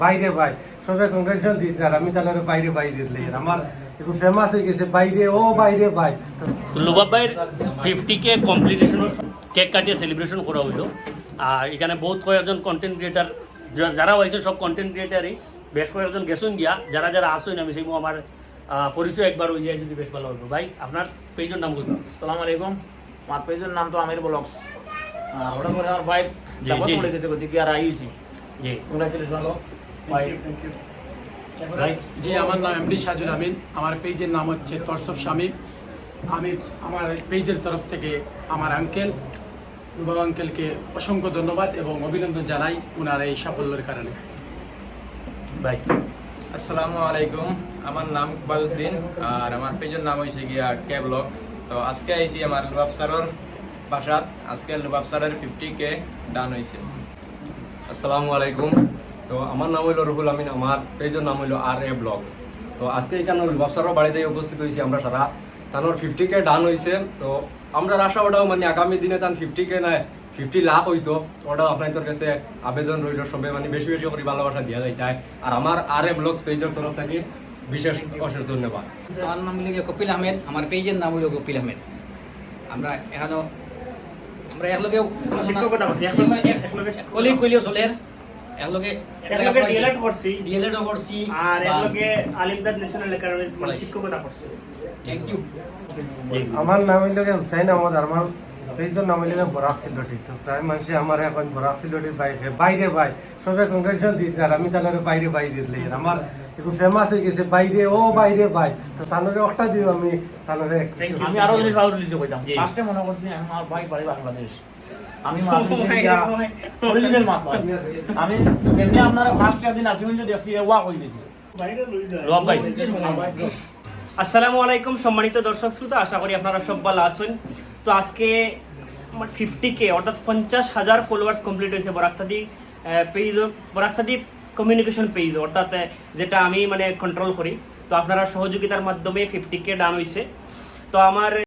বাইরে ভাই সবাই কংগ্রেচুলেশন দিতে আর আমি তাহলে বাইরে বাইরে দিলে আমার একটু ফেমাস হয়ে গেছে বাইরে ও বাইরে ভাই। তো লুবাব ভাইয়ের 50K কমপ্লিটেশনের কেক কাটিয়ে সেলিব্রেশন করা হইলো। আর এখানে বহুত কয়েকজন কন্টেন্ট ক্রিয়েটার যারা হয়েছে সব কন্টেন্ট ক্রিয়েটারই বেশ কয়েকজন গেছেন গিয়া যারা যারা আসেন আমি সেই আমার পরিচয় একবার হয়ে যায় যদি বেশ ভালো হতো। ভাই আপনার পেজের নাম বলবেন? আসসালামু আলাইকুম, আমার পেজের নাম তো আমির ব্লগস। হঠাৎ করে আমার ভাই দাবত পড়ে গেছে গতিকে আর আইছি। জি কংগ্রাচুলেশন হলো ভাই। ভাই জি, আমার নাম এমডি সাজুল আমিন। আমার পেজের নাম হচ্ছে তরসফ শামীম। আমি আমার পেজের তরফ থেকে আমার আঙ্কেল রুবাব আঙ্কেলকে অসংখ্য ধন্যবাদ এবং অভিনন্দন জানাই ওনার এই সাফল্যের কারণে। ভাই আসসালামু আলাইকুম, আমার নাম ইকবালউদ্দিন আর আমার পেজের নাম হয়েছে গিয়া কে ব্লগ। তো আজকে আইছি আমার লুবাব স্যারের বাসাত। আজকে লুবাব স্যারের 50K ডান হয়েছে। আসসালামু আলাইকুম। তো আমার নাম হইল রুহুল আমিন, আমার পেজের নাম হইল আর এ ব্লগস। তো আজকে এখানে ব্যবসারও বাড়িতে উপস্থিত হয়েছি আমরা সারা। তানোর 50K ডান হয়েছে। তো আমরা আশা ওটাও মানে আগামী দিনে তান 50K না 50 লাখ হইতো, ওটাও আপনাদের কাছে আবেদন রইল সবে মানে বেশি বেশি করে ভালোবাসা দেওয়া যাইতে। আর আমার আর এ ব্লগস পেজের তরফ থেকে বিশেষ অশেষ ধন্যবাদ। আমার নাম হলো কপিল আহমেদ, আমার পেজের নাম হলো কপিল আহমেদ। আমরা এখনো আমরা একলগে শিক্ষকতা করছি, কলি কলিও চলে একলগে ডিএলএড করছি ডিএলএডও করছি আর একলগে আলিমদাদ ন্যাশনাল একাডেমির মানে শিক্ষকতা করছি। Thank you. আমার নাম হইল হুসাইন আহমদ আর আমার পেজের নাম হইল বরাক সিলটি। তো প্রায় মানুষে আমার এখন বরাক সিলটির বাইরে বাইরে ভাই সবাই কংগ্রেচুলেশন দিতে আর আমি তাহলে বাইরে বাইরে দিলে আমার একটু ফেমাস হয়ে গেছে বাইরে ও বাইরে ভাই। তো তাহলে একটা দিব আমি তাহলে আমি আরো জিনিস ভালো লিখে কইতাম। ফার্স্টে মনে করছি আমার ভাই বাড়ি বাংলাদেশ, আমি অরিজিনাল মাত ভাই। আমি যেমনি আপনারা ফার্স্ট দিন আসিবেন যদি আসি ওয়া কই দিছি লুবাব ভাই আসসালামু আলাইকুম সম্মানিত দর্শক শ্রোতা, আশা করি আপনারা সব ভালো আছেন। তো আজকে আমার 50K অর্থাৎ 50,000 ফলোয়ার্স কমপ্লিট হয়েছে বরাকসাদি পেজ, বরাকসাদি কমিউনিকেশন পেজ অর্থাৎ যেটা আমি মানে কন্ট্রোল করি। তো আপনারা সহযোগিতার মাধ্যমে 50K ডান হয়েছে। তো আমার